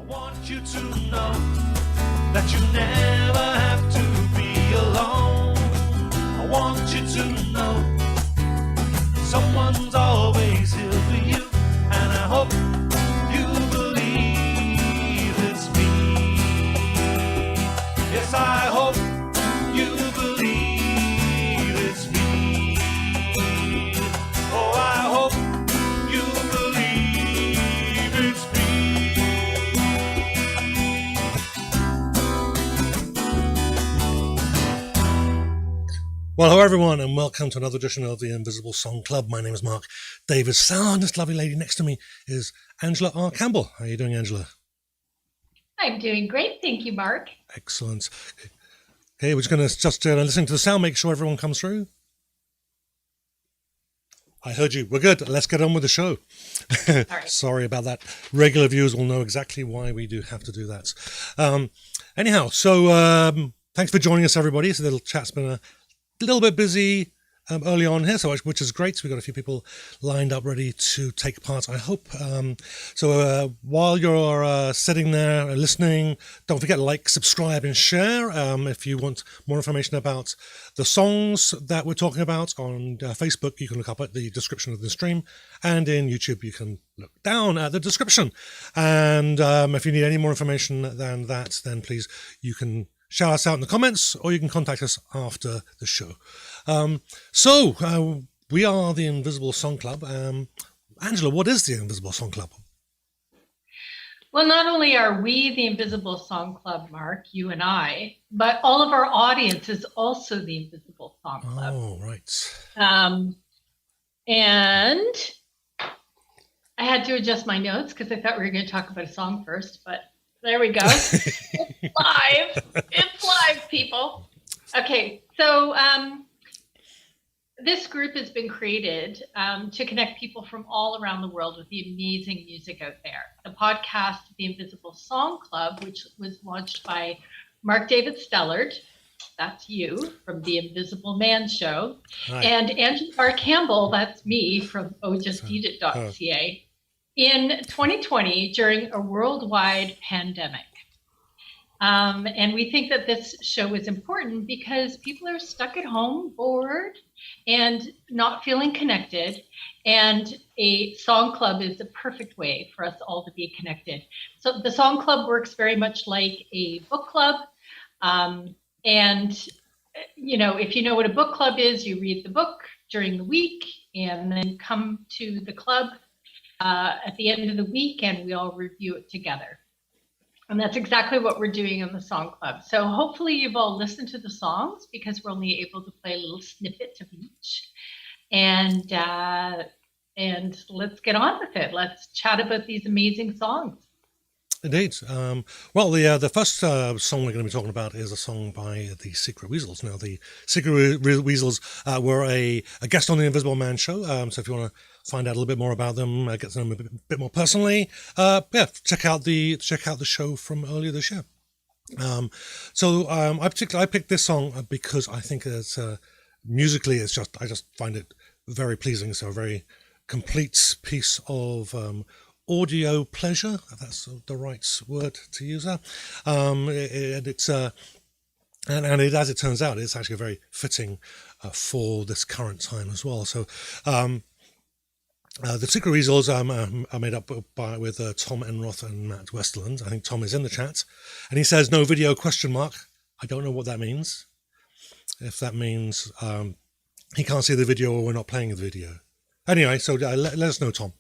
want you to know that you never have to be alone. I want you to know someone's always here for you, and I hope you believe it's me. Yes, I hope you believe it's me. Oh, I hope you believe it's me. Well, hello everyone, and welcome to another edition of the Invisible Song Club. My name is Mark Davis. And this lovely lady next to me is Angela R. Campbell. How are you doing, Angela? I'm doing great, thank you, Mark. Excellent. Okay, we're just going to listen to the sound, make sure everyone comes through. I heard you. We're good. Let's get on with the show. All right. Sorry about that. Regular viewers will know exactly why we do have to do that. Anyhow, so thanks for joining us, everybody. So the little chat's been a little bit busy early on here, so which is great. So we've got a few people lined up ready to take part, I hope. So while you're sitting there listening, don't forget to like, subscribe and share. If you want more information about the songs that we're talking about on Facebook, you can look up at the description of the stream, and in YouTube you can look down at the description. And if you need any more information than that, then please, you can shout us out in the comments, or you can contact us after the show. So we are the Invisible Song Club. Angela, what is the Invisible Song Club? Well, not only are we the Invisible Song Club, Mark, you and I, but all of our audience is also the Invisible Song Club. Oh, right. And I had to adjust my notes because I thought we were going to talk about a song first, but there we go. It's live. It's live, people. Okay, so this group has been created to connect people from all around the world with the amazing music out there. The podcast, The Invisible Song Club, which was launched by Mark David Stellard, that's you, from The Invisible Man Show, Hi. and Angela R. Campbell, that's me, from ojusteatit.ca, in 2020 during a worldwide pandemic. And we think that this show is important because people are stuck at home, bored, and not feeling connected. And a song club is the perfect way for us all to be connected. So the song club works very much like a book club. And, you know, if you know what a book club is, you read the book during the week and then come to the club at the end of the week, and we all review it together. And that's exactly what we're doing in the Song Club. So hopefully you've all listened to the songs, because we're only able to play a little snippet of each. And let's get on with it. Let's chat about these amazing songs. Indeed. Well, the first song we're going to be talking about is a song by the Secret Weasels. Now, the Secret Weasels were a guest on the Invisible Man Show. So if you want to find out a little bit more about them, get to know them a bit more personally, check out the show from earlier this year. I picked this song because I think it's musically, I just find it very pleasing. So a very complete piece of audio pleasure, if that's the right word to use there. And as it turns out, it's actually very fitting for this current time as well. So the Secret Weasels are made up with Tom Enroth and Matt Westerland. I think Tom is in the chat, and he says no video ? I don't know what that means. If that means he can't see the video, or we're not playing the video. Anyway, so let us know, Tom.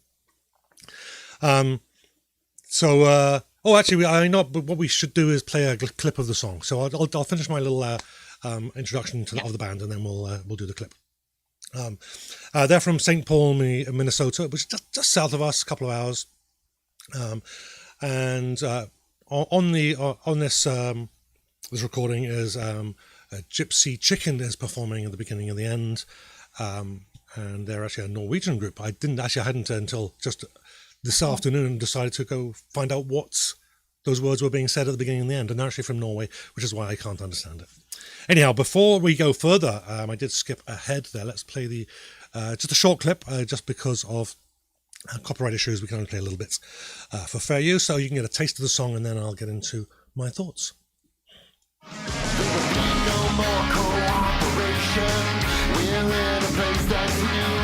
Actually, I know, but what we should do is play a clip of the song. So I'll finish my little introduction of the band, and then we'll do the clip. They're from St. Paul, Minnesota, which is just south of us, a couple of hours. On this recording is Gypsy Chicken is performing at the beginning and the end, and they're actually a Norwegian group. I hadn't until just this afternoon decided to go find out what those words were being said at the beginning and the end, and they're actually from Norway, which is why I can't understand it. Anyhow, before we go further, I did skip ahead there. Let's play just a short clip, just because of copyright issues, we can only play a little bit for fair use, so you can get a taste of the song, and then I'll get into my thoughts. No more cooperation. We're in a place that's new.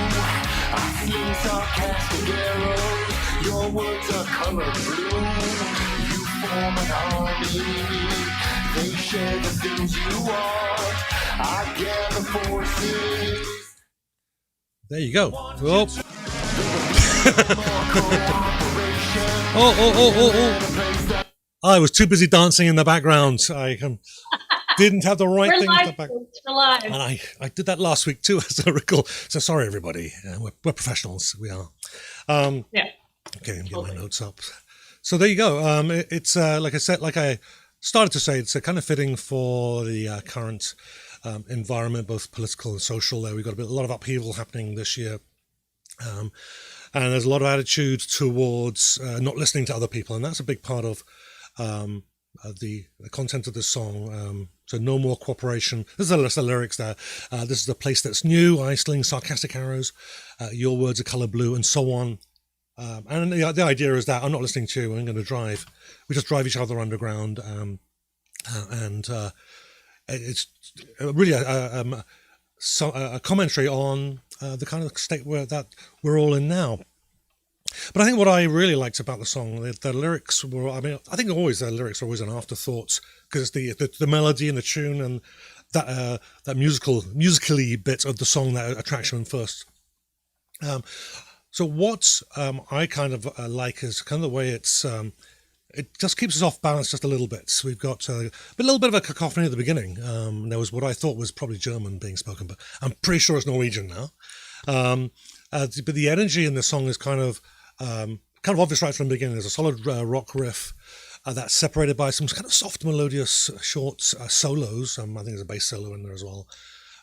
I sling sarcastic arrows. Your words are colored blue. You form an army. They share the things you want. I gather forces. There you go. Oh. I was too busy dancing in the background. I didn't have the right We're thing. live, folks, we're live. And I did that last week too, as I recall. So sorry, everybody. We're professionals. We are. Yeah. Okay, I'm getting my notes up. So there you go. It's like I said, like I started to say, it's kind of fitting for the current environment, both political and social. We've got a lot of upheaval happening this year. And there's a lot of attitude towards not listening to other people, and that's a big part of the content of this song. So no more cooperation. This is the lyrics there. This is a place that's new. I sling sarcastic arrows. Your words are color blue, and so on. And the idea is that I'm not listening to you. I'm going to drive. We just drive each other underground, and it's really a commentary on the kind of state that we're all in now. But I think what I really liked about the song, the lyrics were, I mean, I think always the lyrics are always an afterthought, because it's the melody and the tune and that musically bit of the song that attracts you first. So what I kind of like is kind of the way it just keeps us off balance just a little bit. So we've got a little bit of a cacophony at the beginning. There was what I thought was probably German being spoken, but I'm pretty sure it's Norwegian now. But the energy in the song is kind of obvious right from the beginning. There's a solid rock riff that's separated by some kind of soft, melodious, short solos. I think there's a bass solo in there as well,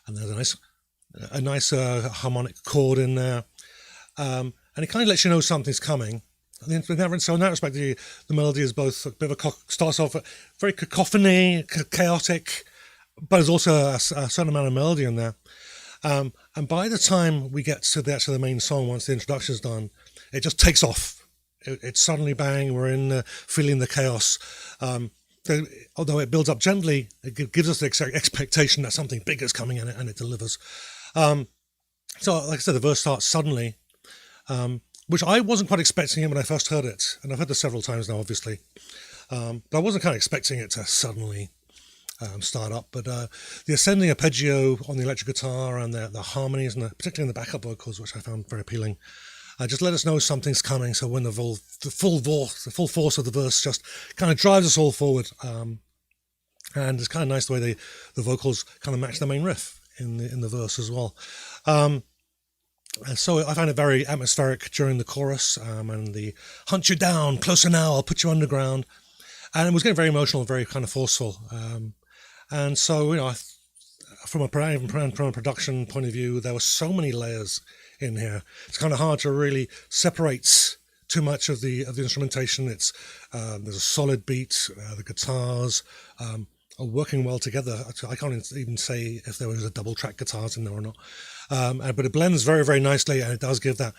and there's a nice harmonic chord in there, and it kind of lets you know something's coming. So in that respect, the melody is both a bit of starts off very cacophony, chaotic, but there's also a certain amount of melody in there. And by the time we get to the main song, once the introduction is done, it just takes off. It's suddenly bang, we're in feeling the chaos. So, although it builds up gently, it gives us the expectation that something big is coming in it, and it delivers. So, like I said, the verse starts suddenly, which I wasn't quite expecting it when I first heard it. And I've heard this several times now, obviously. But I wasn't kind of expecting it to suddenly start up. But the ascending arpeggio on the electric guitar and the harmonies, and particularly in the backup vocals, which I found very appealing, just let us know something's coming. So when the full force of the verse just kind of drives us all forward. And it's kind of nice the way the vocals kind of match the main riff in the verse as well. So I find it very atmospheric during the chorus, and the hunt you down, closer now, I'll put you underground. And it was getting very emotional, very kind of forceful. And so, from a production point of view, there were so many layers in here. It's kind of hard to really separate too much of the instrumentation. It's there's a solid beat. The guitars are working well together. I can't even say if there was a double track guitars in there or not. But it blends very, very nicely, and it does give that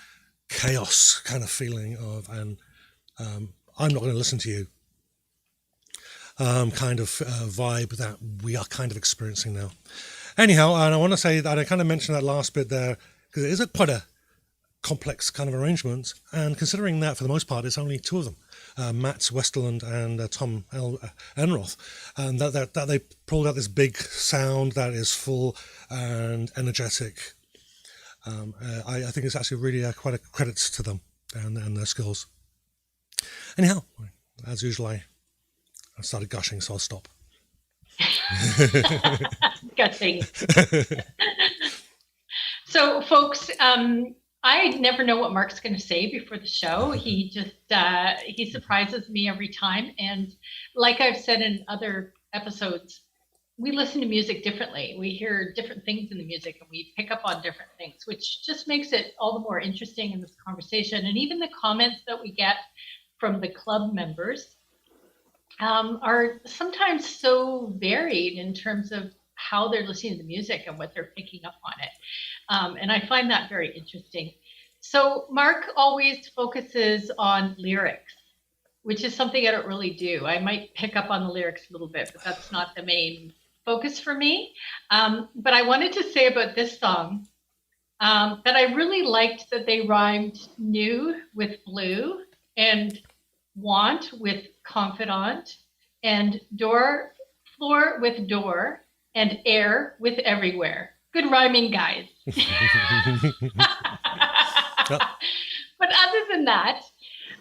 chaos kind of feeling of, and I'm not going to listen to you kind of vibe that we are kind of experiencing now. Anyhow, and I want to say that I kind of mentioned that last bit there, because it is quite a complex kind of arrangement, and considering that for the most part it's only two of them, Matt Westerland and Tom Enroth, and that they pulled out this big sound that is full and energetic. I think it's actually really quite a credit to them and their skills. Anyhow, as usual, I started gushing, so I'll stop. Gushing. So, folks, I never know what Mark's going to say before the show. He just he surprises me every time. And like I've said in other episodes, we listen to music differently. We hear different things in the music, and we pick up on different things, which just makes it all the more interesting in this conversation. And even the comments that we get from the club members are sometimes so varied in terms of how they're listening to the music and what they're picking up on it. And I find that very interesting. So Mark always focuses on lyrics, which is something I don't really do. I might pick up on the lyrics a little bit, but that's not the main focus for me. But I wanted to say about this song that I really liked that they rhymed nude with blue and want with confidant and floor with door and air with everywhere. Good rhyming, guys. But other than that,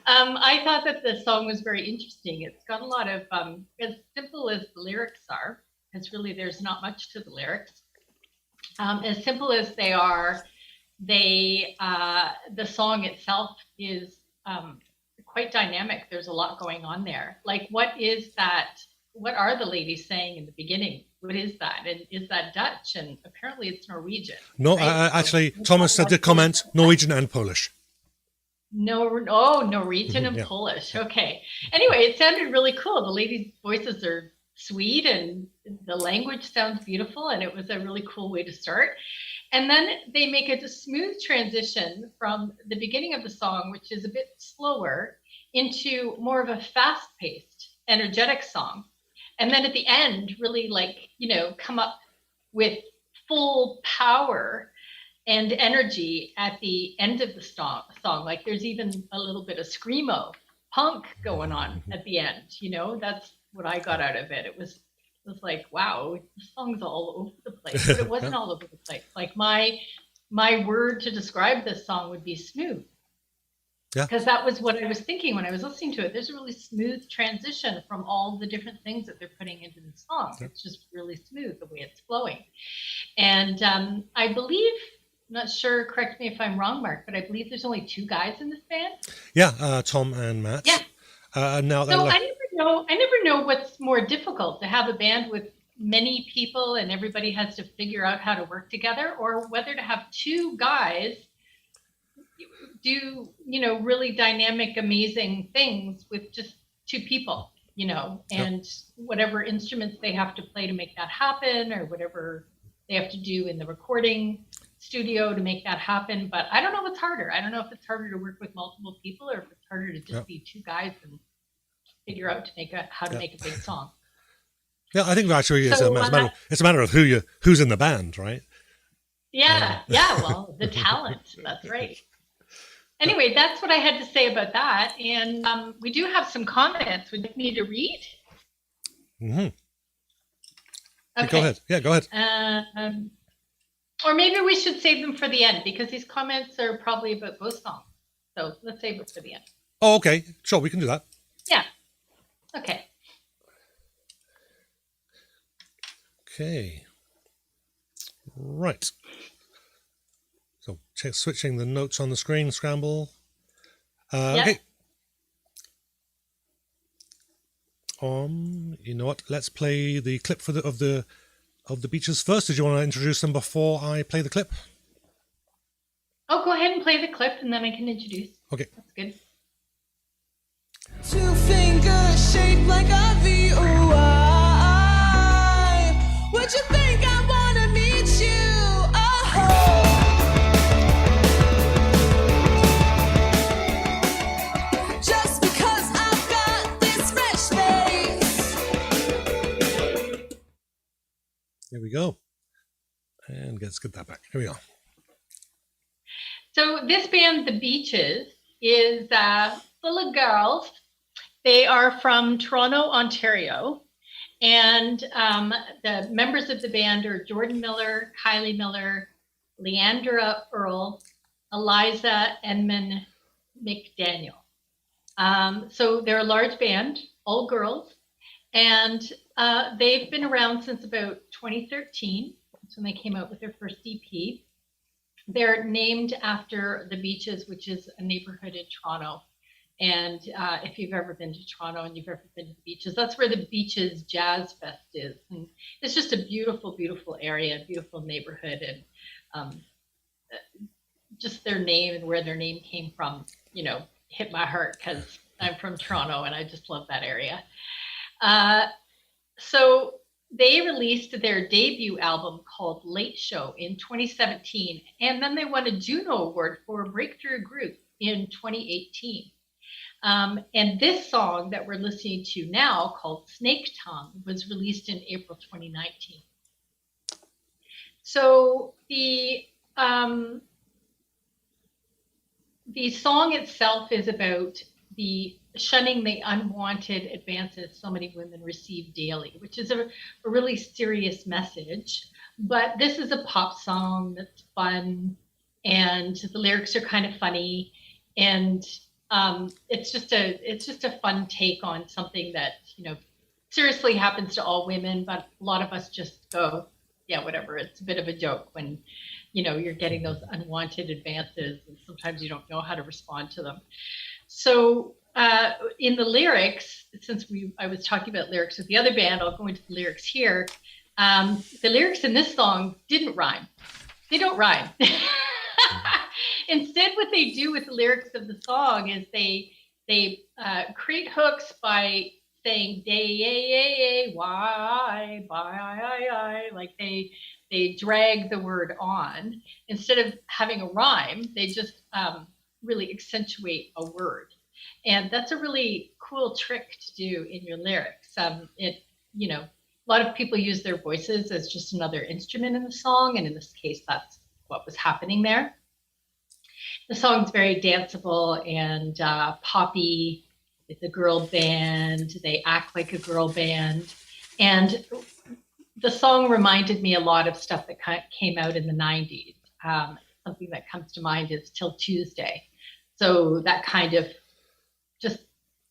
I thought that the song was very interesting. It's got a lot of, as simple as the lyrics are, because really there's not much to the lyrics. As simple as they are, the song itself is quite dynamic. There's a lot going on there. Like, what is that? What are the ladies saying in the beginning? What is that? And is that Dutch? And apparently it's Norwegian. No, right? actually, Thomas did comment Norwegian and Polish. Norwegian and Polish. Okay. Anyway, it sounded really cool. The ladies' voices are sweet and the language sounds beautiful, and it was a really cool way to start. And then they make a smooth transition from the beginning of the song, which is a bit slower, into more of a fast-paced, energetic song. And then at the end, really come up with full power and energy at the end of the song. Like there's even a little bit of screamo punk going on at the end. That's what I got out of it. It was like, wow, the song's all over the place, but it wasn't all over the place. Like my word to describe this song would be smooth. Yeah. Because that was what I was thinking when I was listening to it. There's a really smooth transition from all the different things that they're putting into the song. Yeah. It's just really smooth the way it's flowing. And I believe, I'm not sure, correct me if I'm wrong, Mark, but I believe there's only 2 guys in this band. Yeah, Tom and Matt. Yeah. Now so I never know what's more difficult, to have a band with many people and everybody has to figure out how to work together, or whether to have 2 guys do, really dynamic, amazing things with just 2 people, and whatever instruments they have to play to make that happen, or whatever they have to do in the recording studio to make that happen. But I don't know what's harder. I don't know if it's harder to work with multiple people, or if it's harder to just be 2 guys and figure out how to make a big song. Yeah, I think actually it's a matter of who's in the band, right? Yeah, well, the talent, that's right. Anyway, that's what I had to say about that. And we do have some comments. Would you like me to read? Mm-hmm. Okay. Go ahead. Yeah, go ahead. Or maybe we should save them for the end, because these comments are probably about both songs. So let's save it for the end. Oh, okay. Sure, we can do that. Yeah. Okay. Okay. Right. So switching the notes on the screen, scramble. Okay. You know what? Let's play the clip of the Beaches first. Did you want to introduce them before I play the clip? Oh, go ahead and play the clip, and then I can introduce. Okay. That's good. 2 fingers shaped like a V. Ooh, would you think I wanna meet you? Just because I've got this fresh face. Here we go. And let's get that back. Here we go. So this band, The Beaches, is full of girls. They are from Toronto, Ontario. And the members of the band are Jordan Miller, Kylie Miller, Leandra Earl, Eliza Edmund McDaniel. So they're a large band, all girls. And they've been around since about 2013. That's when they came out with their first EP. They're named after the Beaches, which is a neighborhood in Toronto. And if you've ever been to Toronto and you've ever been to the Beaches, that's where the Beaches Jazz Fest is. And it's just a beautiful, beautiful area, beautiful neighborhood. And just their name and where their name came from, hit my heart, because I'm from Toronto and I just love that area. So they released their debut album called Late Show in 2017, and then they won a Juno Award for Breakthrough Group in 2018. And this song that we're listening to now, called Snake Tongue, was released in April 2019. So the song itself is about the shunning the unwanted advances so many women receive daily, which is a really serious message. But this is a pop song that's fun, and the lyrics are kind of funny, and it's just a fun take on something that, you know, seriously happens to all women, but a lot of us just go, yeah, whatever. It's a bit of a joke when, you know, you're getting those unwanted advances, and sometimes you don't know how to respond to them. So in the lyrics, since I was talking about lyrics with the other band, I'll go into the lyrics here. The lyrics in this song didn't rhyme. They don't rhyme. Instead, what they do with the lyrics of the song is they create hooks by saying day, why, bye, like they drag the word on. Instead of having a rhyme, they just really accentuate a word. And that's a really cool trick to do in your lyrics. You know, a lot of people use their voices as just another instrument in the song, and in this case, that's what was happening there. The song's very danceable and poppy. It's a girl band. They act like a girl band. And the song reminded me a lot of stuff that came out in the 90s. Something that comes to mind is Till Tuesday. So that kind of just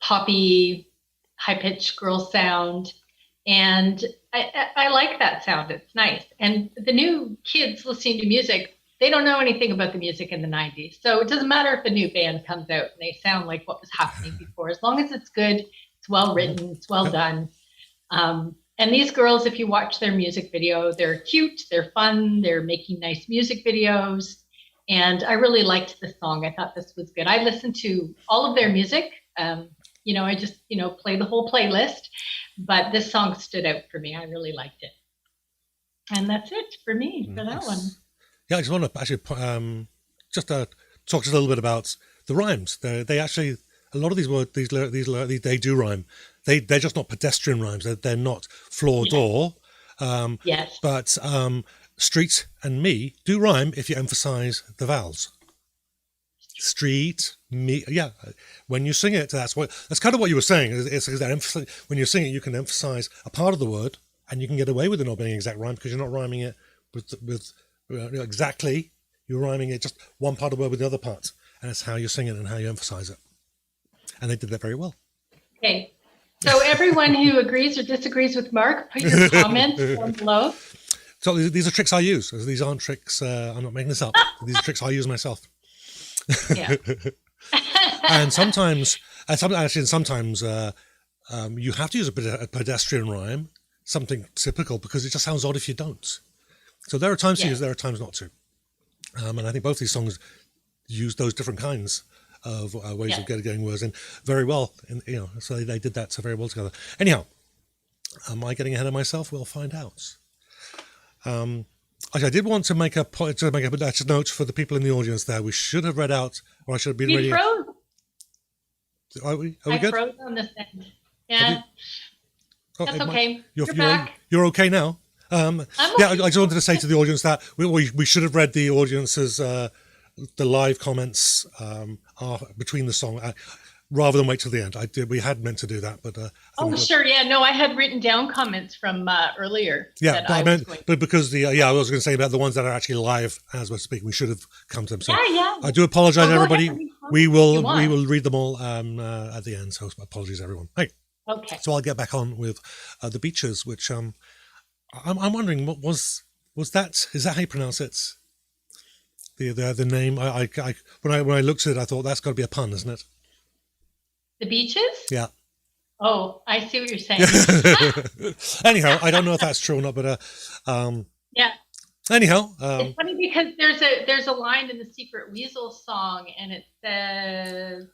poppy, high-pitched girl sound. And I like that sound. It's nice. And the new kids listening to music, they don't know anything about the music in the 90s. So it doesn't matter if a new band comes out and they sound like what was happening before. As long as it's good, it's well written, it's well done. And these girls, if you watch their music video, they're cute, they're fun, they're making nice music videos. And I really liked the song. I thought this was good. I listened to all of their music. You know, I just, you know, play the whole playlist. But this song stood out for me. I really liked it. And that's it for me for that one. Yeah, I just want to actually just talk just a little bit about the rhymes. They actually, a lot of these words, these they do rhyme. They're just not pedestrian rhymes. They're not floor door. Yes. But street and me do rhyme if you emphasize the vowels. Street, me, yeah. When you sing it, that's kind of what you were saying. It's that when you sing it, you can emphasize a part of the word, and you can get away with it not being an exact rhyme because you're not rhyming it with exactly. You're rhyming it just one part of the word with the other part, and it's how you sing it and how you emphasize it. And they did that very well. Okay. So everyone who agrees or disagrees with Mark, put your comments down below. So these are tricks I use. These aren't tricks. I'm not making this up. These are tricks I use myself. Yeah. And sometimes you have to use a pedestrian rhyme, something typical, because it just sounds odd if you don't. So there are times to use, there are times not to. And I think both these songs use those different kinds of ways of getting words in very well. And, you know, so they did that so very well together. Anyhow, am I getting ahead of myself? We'll find out. I did want to make a point, to make a note for the people in the audience there. We should have read out, or I should have been ready. Froze. Are we I good? froze on this end. Yeah. That's okay. You're back. You're okay now. I'm okay. Yeah, I just wanted to say to the audience that we should have read the audience's the live comments between the song rather than wait till the end. We had meant to do that, but sure, yeah, no, I had written down comments from earlier. Yeah, but because I was going to say about the ones that are actually live as we're speaking, we should have come to them. So yeah. I do apologize, everybody. We will read them all at the end. So apologies, everyone. Hey. Okay. So I'll get back on with the Beaches, which I'm wondering what was that? Is that how you pronounce it? The name. When I looked at it, I thought that's got to be a pun, isn't it? The Beaches? Yeah. Oh, I see what you're saying. Anyhow, I don't know if that's true or not, but yeah. Anyhow, it's funny because there's a line in the Secret Weasels song, and it says,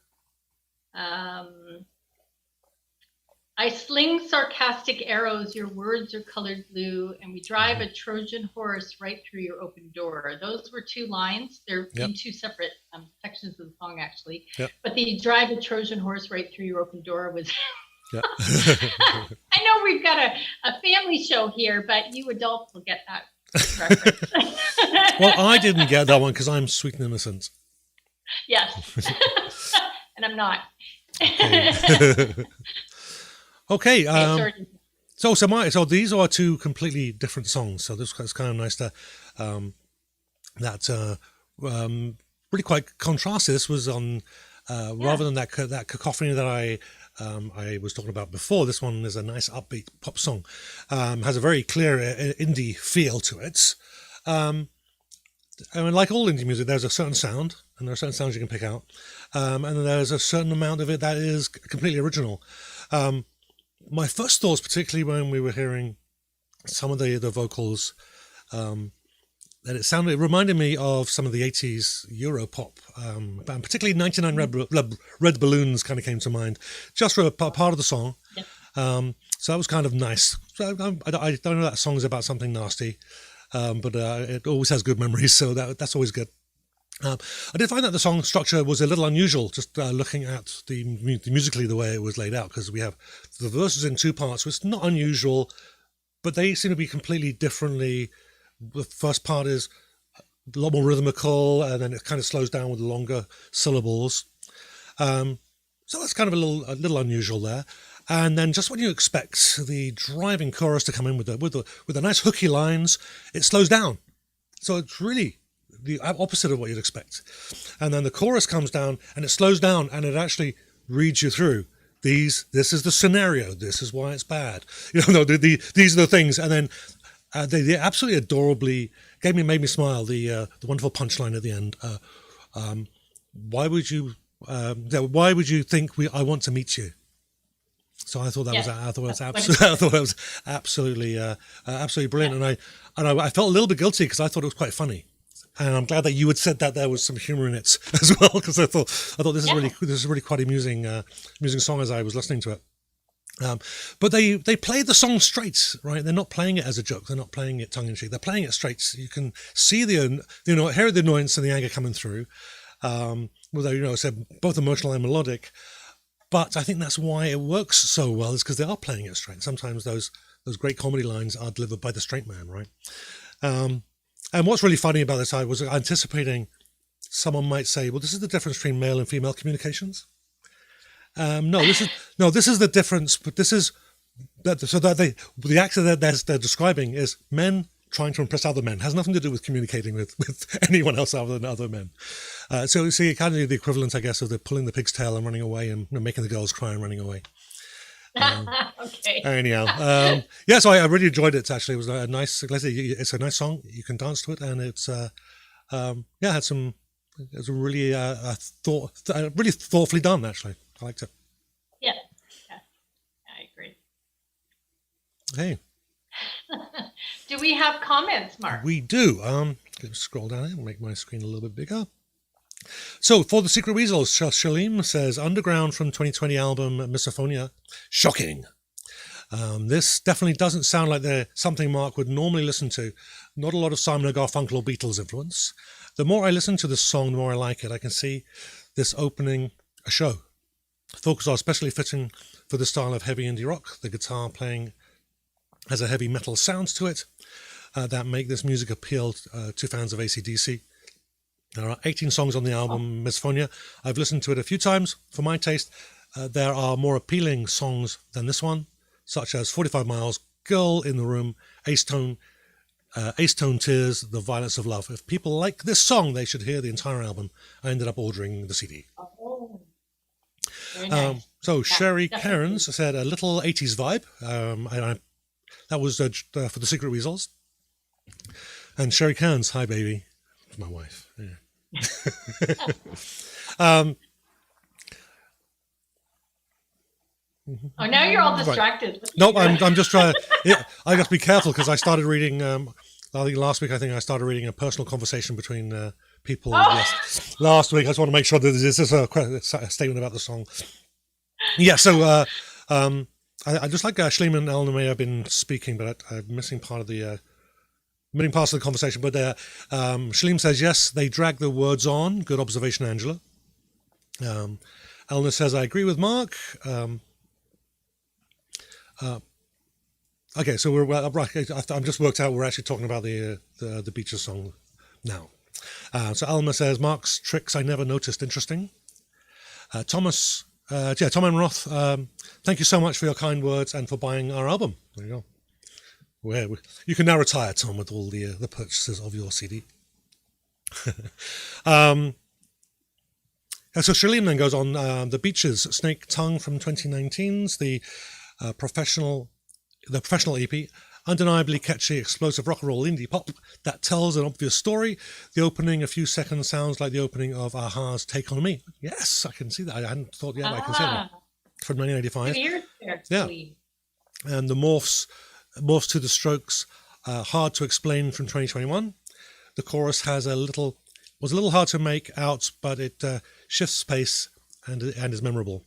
I sling sarcastic arrows, your words are colored blue, and we drive a Trojan horse right through your open door. Those were 2 lines. They're in 2 separate sections of the song, actually. Yep. But the drive a Trojan horse right through your open door was... Yeah. I know we've got a family show here, but you adults will get that reference. Well, I didn't get that one because I'm sweet and innocent. Yes. And I'm not. Okay. Sorry. So these are 2 completely different songs. So this is kind of nice to really quite contrasted. This was on rather than that cacophony that I was talking about before. This one is a nice upbeat pop song. Has a very clear indie feel to it. I mean, like all indie music, there's a certain sound, and there are certain sounds you can pick out, and then there's a certain amount of it that is completely original. My first thoughts, particularly when we were hearing some of the vocals, that it reminded me of some of the 80s Euro pop, and particularly 99 Red Balloons kind of came to mind, just for a part of the song. Yep. So that was kind of nice. So I don't know that song is about something nasty, but it always has good memories, so that's always good. I did find that the song structure was a little unusual, just looking at musically the way it was laid out, because we have the verses in 2 parts, which is not unusual, but they seem to be completely differently. The first part is a lot more rhythmical, and then it kind of slows down with the longer syllables. So that's kind of a little unusual there. And then just when you expect the driving chorus to come in with the nice hooky lines, it slows down. So it's really the opposite of what you'd expect. And then the chorus comes down and it slows down, and it actually reads you through this is the scenario, this is why it's bad, these are the things. And then they absolutely adorably made me smile. The wonderful punchline at the end, why would you think I want to meet you? So I thought that was absolutely brilliant. And I felt a little bit guilty because I thought it was quite funny. And I'm glad that you had said that there was some humor in it as well, because I thought this is really quite amusing song as I was listening to it. But they play the song straight, right? They're not playing it as a joke. They're not playing it tongue in cheek. They're playing it straight. So you can see hear the annoyance and the anger coming through. Although said both emotional and melodic. But I think that's why it works so well, is because they are playing it straight. Sometimes those great comedy lines are delivered by the straight man, right? And what's really funny about this, I was anticipating someone might say, well, this is the difference between male and female communications. This is the difference, but this is the actor that they're describing is men trying to impress other men. It has nothing to do with communicating with anyone else other than other men. So you see, kind of the equivalent, I guess, of the pulling the pig's tail and running away, and making the girls cry and running away. Okay. Anyhow, so I really enjoyed it. Actually, it was a nice. It's a nice song. You can dance to it, and it's had some. It was really really thoughtfully done. Actually, I liked it. Yeah, I agree. Hey, do we have comments, Mark? we do. Let's scroll down here and make my screen a little bit bigger. So, for the Secret Weasels, Shalim says, Underground from 2020 album Misophonia. Shocking. This definitely doesn't sound like something Mark would normally listen to. Not a lot of Simon & Garfunkel or Beatles influence. The more I listen to this song, the more I like it. I can see this opening a show. Vocals are especially fitting for the style of heavy indie rock. The guitar playing has a heavy metal sound to it that make this music appeal to fans of AC/DC. There are 18 songs on the album Misophonia. I've listened to it a few times. For my taste, there are more appealing songs than this one, such as 45 Miles, Girl in the Room, Ace Tone Tears, The Violence of Love. If people like this song, they should hear the entire album. I ended up ordering the CD. Oh, very nice. So Sherry definitely. Cairns said a little 80s vibe. That was for the Secret Weasels. And Sherry Cairns, hi baby. It's my wife. Yeah. Oh, now you're all distracted. Right. Nope, I'm just trying. I got to be careful because I started reading. I think last week I started reading a personal conversation between people. Yes, last week I just want to make sure that this is a statement about the song. Yeah, so I just like Shleem and Eleanor may have been speaking, but I'm missing part of the missing parts of the conversation. But Shleem says yes, they drag the words on. Good observation, Angela. Eleanor says I agree with Mark. Okay, so we're right. I'm just worked out. We're actually talking about the Beaches song now. So Eleanor says Mark's tricks I never noticed interesting. Thomas, Tom and Roth, thank you so much for your kind words and for buying our album. There you go. You can now retire, Tom, with all the purchases of your CD. So Shirlene then goes on the Beaches, Snake Tongue from 2019's the professional EP, undeniably catchy, explosive rock and roll indie pop that tells an obvious story. The opening, a few seconds, sounds like the opening of Aha's Take On Me. Yes, I can see that. I hadn't thought yet, but I can see that. From 1985. Yeah. And the morphs to the Strokes, hard to explain from 2021. The chorus was a little hard to make out, but it shifts pace and is memorable.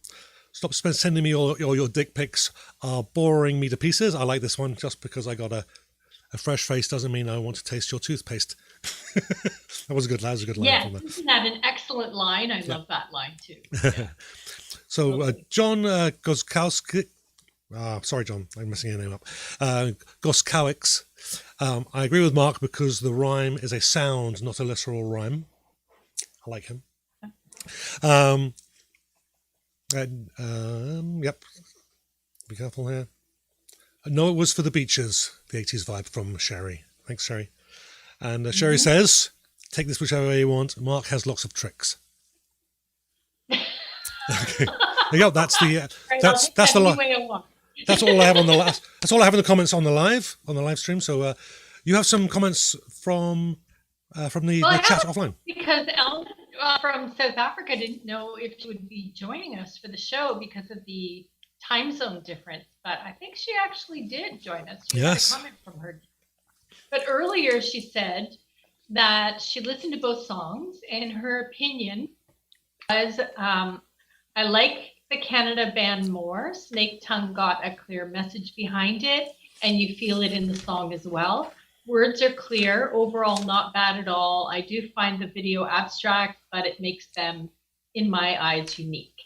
Stop sending me all your dick pics are boring me to pieces. I like this one just because I got a fresh face doesn't mean I want to taste your toothpaste. That was a good line. Yeah, isn't that an excellent line? I love that line too. Yeah. So John Goskowski, sorry John, I'm messing your name up. Goskowicz. I agree with Mark because the rhyme is a sound, not a literal rhyme. I like him. Yep. Be careful here. No, it was for the Beaches, the 80s vibe from Sherry. Thanks, Sherry. And Sherry says, take this whichever way you want. Mark has lots of tricks. Okay. There you go. That's the that's the that's all I have on the last. That's all I have in the comments on the live stream. So you have some comments from the chat offline. Because Ellen from South Africa didn't know if she would be joining us for the show because of the time zone difference, but I think she actually did join us. We yes. Had a comment from her. But earlier she said that she listened to both songs and her opinion was, I like the Canada band more. Snake Tongue got a clear message behind it, and you feel it in the song as well. Words are clear. Overall, not bad at all. I do find the video abstract, but it makes them, in my eyes, unique.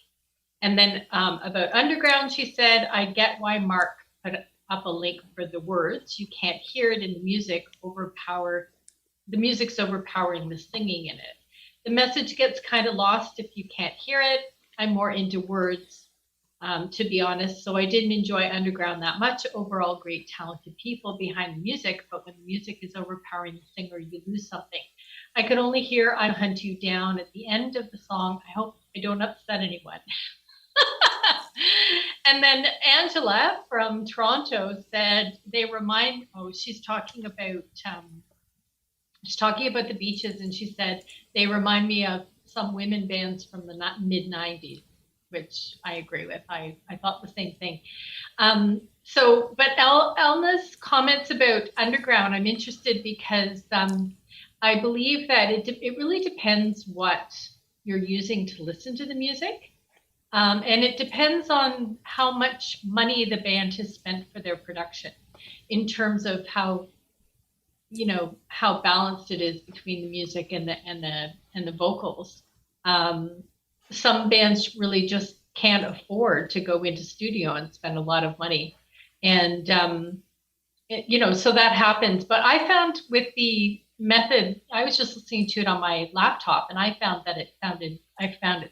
And then about Underground, she said, I get why Mark put up a link for the words. You can't hear it in the music. The music's overpowering the singing in it. The message gets kind of lost if you can't hear it. I'm more into words, to be honest. So I didn't enjoy Underground that much. Overall, great, talented people behind the music. But when the music is overpowering the singer, you lose something. I could only hear I Hunt You Down at the end of the song. I hope I don't upset anyone. And then Angela from Toronto said she's talking about the Beaches, and she said they remind me of some women bands from the mid-90s, which I agree with. I thought the same thing. But Elna's comments about Underground, I'm interested because I believe that it really depends what you're using to listen to the music. And it depends on how much money the band has spent for their production in terms of how balanced it is between the music and the vocals. Some bands really just can't afford to go into studio and spend a lot of money. And, so that happens. But I found with the method, I was just listening to it on my laptop and I found it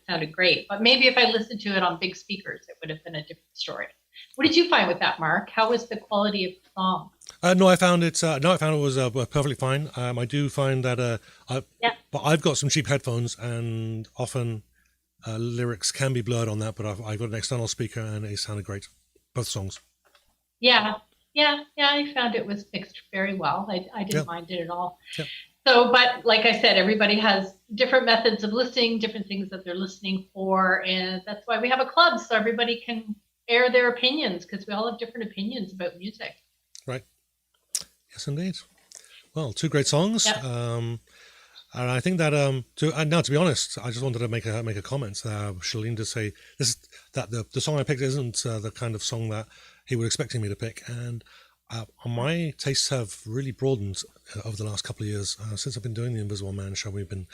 sounded great. But maybe if I listened to it on big speakers, it would have been a different story. What did you find with that, Mark? How was the quality of the song? No, I found it. Was perfectly fine. I do find that but I've got some cheap headphones, and often lyrics can be blurred on that. But I've got an external speaker, and it sounded great. Both songs. Yeah. I found it was mixed very well. I didn't mind it at all. Yeah. So, but like I said, everybody has different methods of listening, different things that they're listening for, and that's why we have a club, so everybody can air their opinions, because we all have different opinions about music. Right. Yes, indeed. Well, two great songs. Yep. And I think that to be honest, I just wanted to make a comment. Shalene did say that the song I picked isn't the kind of song that he was expecting me to pick. And my tastes have really broadened over the last couple of years. Since I've been doing the Invisible Man show, we've been,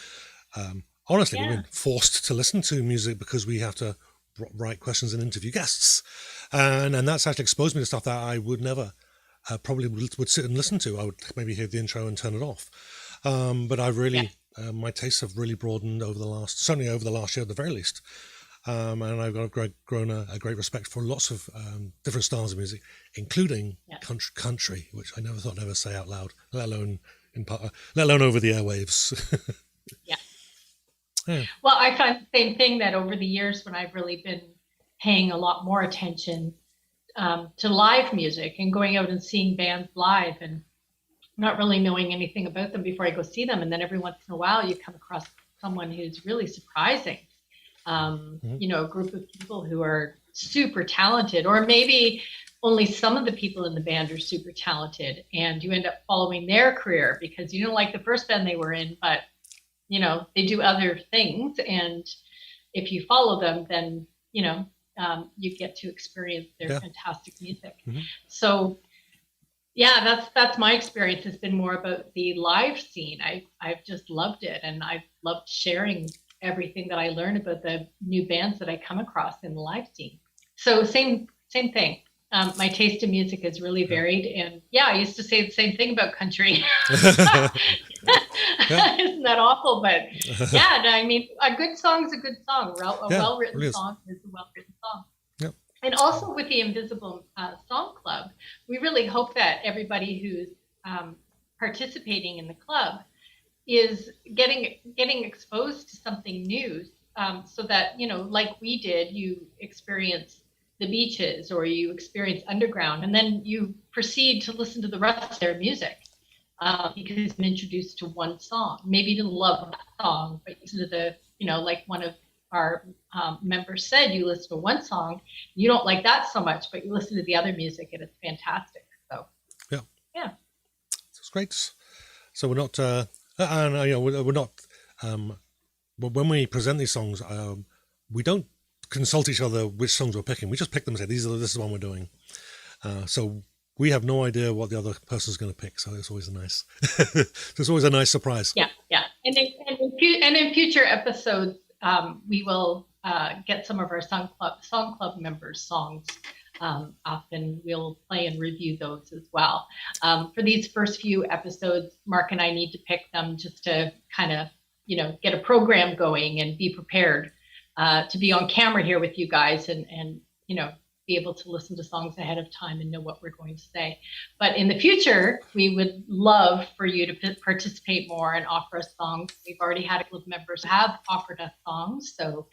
honestly, we've been forced to listen to music because we have to write questions and interview guests. And that's actually exposed me to stuff that I would never probably would sit and listen to. I would maybe hear the intro and turn it off. But I really, my tastes have really broadened certainly over the last year at the very least. And I've grown a great respect for lots of different styles of music, including country, which I never thought I'd ever say out loud, let alone over the airwaves. Yeah. Well, I find the same thing, that over the years when I've really been paying a lot more attention to live music and going out and seeing bands live and not really knowing anything about them before I go see them. And then every once in a while you come across someone who's really surprising, you know, a group of people who are super talented, or maybe only some of the people in the band are super talented, and you end up following their career because you don't like the first band they were in, but you know, they do other things. And if you follow them, then, you know, you get to experience their fantastic music. So yeah, that's my experience. Has been more about the live scene. I've just loved it. And I've loved sharing everything that I learn about the new bands that I come across in the live scene. So same thing. My taste in music is really varied, and I used to say the same thing about country. Isn't that awful? But I mean, a good song is a good song. A well-written song is a well-written song. Yep. And also with the Invisible Song Club, we really hope that everybody who's participating in the club is getting exposed to something new, so that, you know, like we did, you experience the Beaches or you experience underground, and then you proceed to listen to the rest of their music because you've been introduced to one song. Maybe you didn't love that song, but you listen to the, you know, like one of our members said, you listen to one song, you don't like that so much, but you listen to the other music and it's fantastic. So yeah, it's great. So we're not, we're not. When we present these songs, we don't consult each other which songs we're picking. We just pick them and say this is the one we're doing. So we have no idea what the other person's going to pick. So it's always it's always a nice surprise. Yeah. And in future episodes, we will get some of our song club members' songs up, and we'll play and review those as well. For these first few episodes, Mark and I need to pick them just to kind of, you know, get a program going and be prepared to be on camera here with you guys and you know, be able to listen to songs ahead of time and know what we're going to say. But in the future, we would love for you to participate more and offer us songs. We've already had a couple of members have offered us songs, so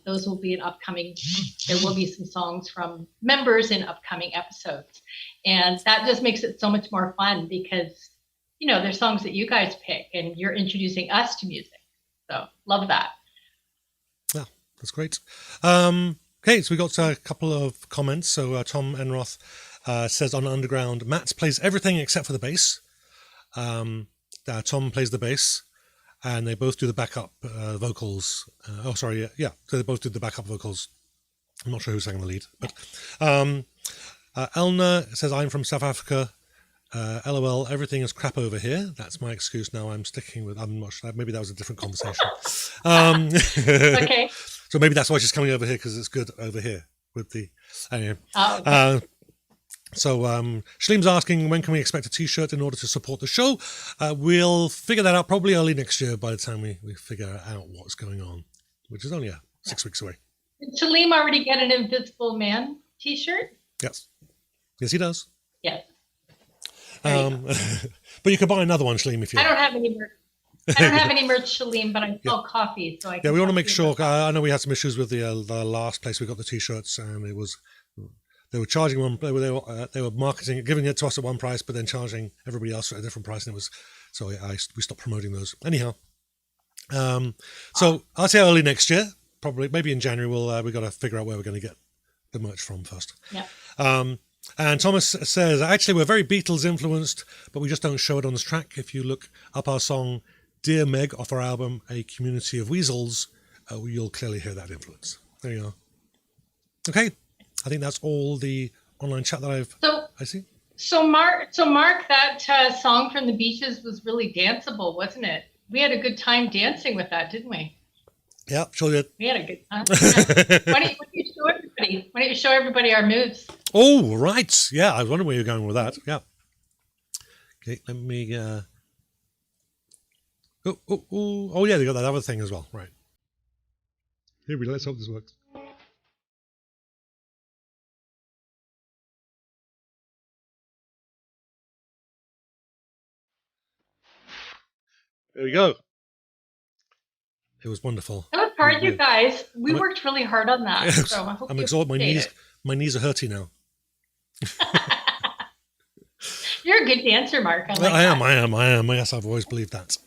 those will be there will be some songs from members in upcoming episodes. And that just makes it so much more fun because, you know, there's songs that you guys pick and you're introducing us to music. So love that. Yeah, that's great. Okay, so we got a couple of comments. So Tom Enroth says on Underground, Matt plays everything except for the bass. Tom plays the bass, and they both do the backup vocals. So they both do the backup vocals. I'm not sure who sang the lead, but Elna says, I'm from South Africa. LOL, everything is crap over here. That's my excuse now. I'm not sure. Maybe that was a different conversation. Okay. So maybe that's why she's coming over here, because it's good over here with the. Anyway. Oh, okay. So Shaleem's asking, when can we expect a T-shirt in order to support the show? We'll figure that out probably early next year by the time we figure out what's going on, which is only 6 weeks away. Did Shaleem already get an Invisible Man T-shirt? Yes, he does. Yes. But you could buy another one, Shaleem, if you. I don't have any merch. I don't have any merch, Shaleem, but I sell coffee, so I. Yeah, we want to make sure. I know we had some issues with the last place we got the T-shirts, and it was they were charging one. They were marketing, giving it to us at one price, but then charging everybody else at a different price, and it was so we stopped promoting those. Anyhow, so I'll say early next year, probably maybe in January. We got to figure out where we're going to get the merch from first. Yeah. And Thomas says, actually, we're very Beatles influenced, but we just don't show it on this track. If you look up our song Dear Meg off our album A Community of Weasels, you'll clearly hear that influence. There you go. Okay, I think that's all the online chat that I see. So Mark, that song from the Beaches was really danceable, wasn't it? We had a good time dancing with that, didn't we? Yeah, sure did. We had a good time. Yeah. Why don't you show everybody? Why don't you show everybody our moves? Oh, right. Yeah, I was wondering where you're going with that. Yeah. Okay, let me. Oh, yeah, they got that other thing as well. Right. Here we go. Let's hope this works. There we go. It was wonderful. That was hard, you guys. We worked really hard on that. So I hope I'm you exhausted. appreciate My knees are hurting now. You're a good dancer, Mark. I am. Yes, I've always believed that.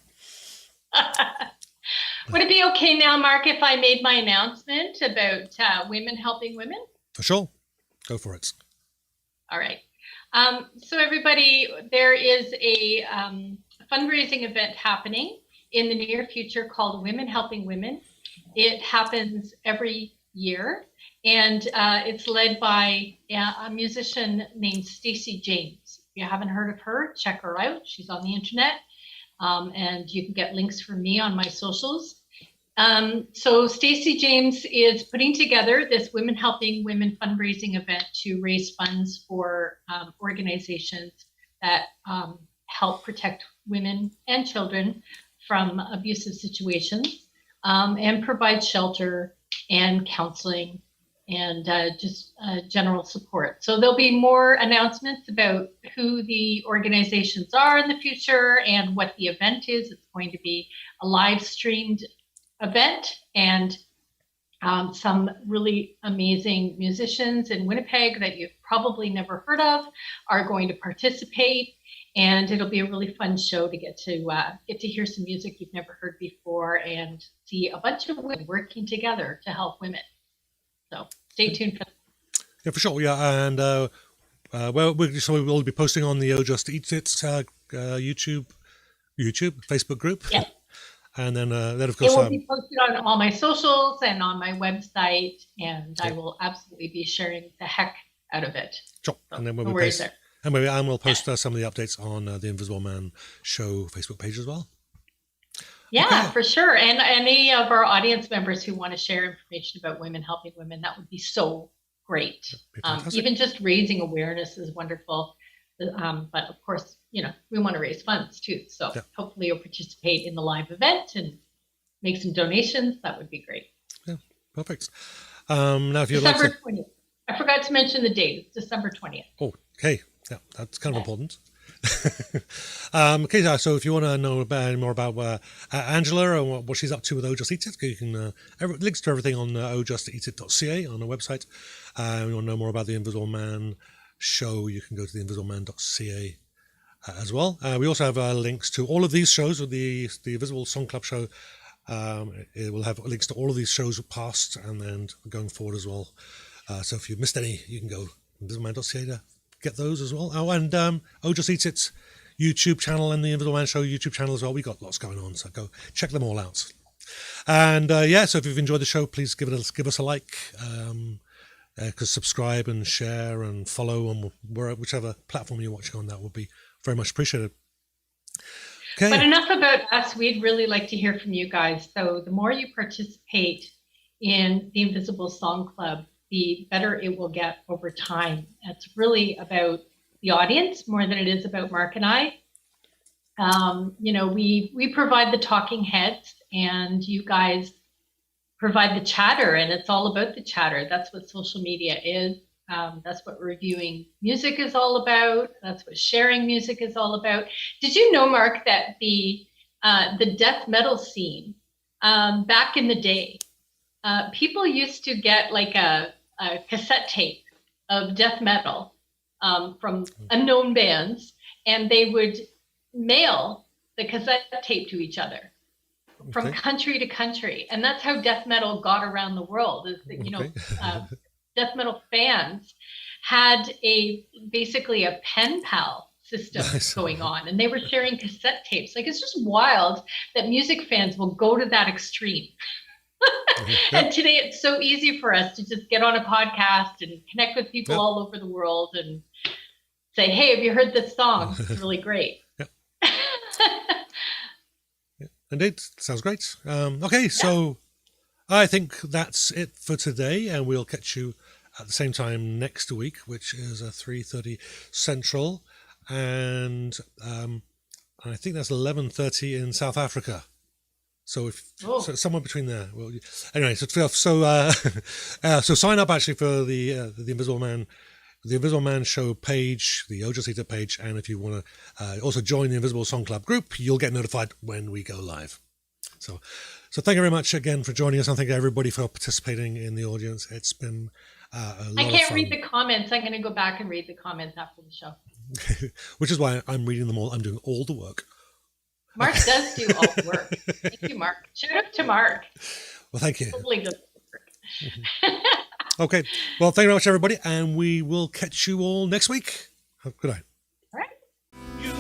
Would it be okay now, Mark, if I made my announcement about women helping women? For sure. Go for it. All right. So everybody, there is a fundraising event happening in the near future called Women Helping Women. It happens every year, and it's led by a musician named Stacey James. If you haven't heard of her, check her out. She's on the internet, and you can get links from me on my socials. So Stacey James is putting together this Women Helping Women fundraising event to raise funds for organizations that help protect women and children from abusive situations, and provide shelter and counseling and just general support. So there'll be more announcements about who the organizations are in the future and what the event is. It's going to be a live streamed event, and some really amazing musicians in Winnipeg that you've probably never heard of are going to participate, and it'll be a really fun show to get to hear some music you've never heard before and see a bunch of women working together to help women. So stay tuned for that. Yeah, for sure. Yeah, and we will be posting on the Oh Just Eat It YouTube, Facebook group. Yeah. And then of course, it will be posted on all my socials and on my website, and I will absolutely be sharing the heck out of it. Sure. So And then no worries there. And we'll post some of the updates on the Invisible Man Show Facebook page as well. Yeah, Okay. for sure. And any of our audience members who want to share information about women helping women, that would be so great. Even just raising awareness is wonderful. But of course, we want to raise funds too. So hopefully you'll participate in the live event and make some donations. That would be great. Yeah, perfect. Now, if you'd December like to... 20th. I forgot to mention the date. It's December 20th. Oh, okay. Yeah, that's kind of important. Okay, so if you want to know more about Angela and what she's up to with Oh Just Eat It, you can links to everything on ohjusteatit.ca on our website. If you want to know more about the Invisible Man Show, you can go to theinvisibleman.ca as well. We also have links to all of these shows with the Visible Song Club show. It will have links to all of these shows past and then going forward as well. So if you've missed any, you can go to invisibleman.ca to get those as well. Oh, and Oh Just Eat It YouTube channel and the Invisible Man Show YouTube channel as well. We got lots going on, so go check them all out. And so if you've enjoyed the show, please give us a like. Because subscribe and share and follow on whichever platform you're watching on, that would be very much appreciated. Okay. But enough about us. We'd really like to hear from you guys. So the more you participate in the Invisible Song Club, the better it will get over time. It's really about the audience more than it is about Mark and I. We provide the talking heads, and you guys provide the chatter, and it's all about the chatter. That's what social media is. That's what reviewing music is all about. That's what sharing music is all about. Did you know, Mark, that the death metal scene back in the day, people used to get like a cassette tape of death metal from unknown bands, and they would mail the cassette tape to each other from country to country, and that's how death metal got around the world. Is that death metal fans had basically a pen pal system going on, and they were sharing cassette tapes. Like, it's just wild that music fans will go to that extreme. And today it's so easy for us to just get on a podcast and connect with people all over the world and say, hey, have you heard this song? It's really great. Indeed, sounds great. Okay, so I think that's it for today, and we'll catch you at the same time next week, which is 3:30 Central, and I think that's 11:30 in South Africa. So so somewhere between there. Well, anyway, so sign up actually for the Invisible Man. The Invisible Man Show page, the Ojo Theatre page, and if you want to also join the Invisible Song Club group, you'll get notified when we go live. So thank you very much again for joining us, and thank you everybody for participating in the audience. It's been a lot of fun. I can't read the comments. I'm going to go back and read the comments after the show. Which is why I'm reading them all. I'm doing all the work. Mark does do all the work. Thank you, Mark. Shout out to Mark. Well, thank you. Totally does the work. Okay. Well, thank you very much, everybody, and we will catch you all next week. Have a good night. All right. You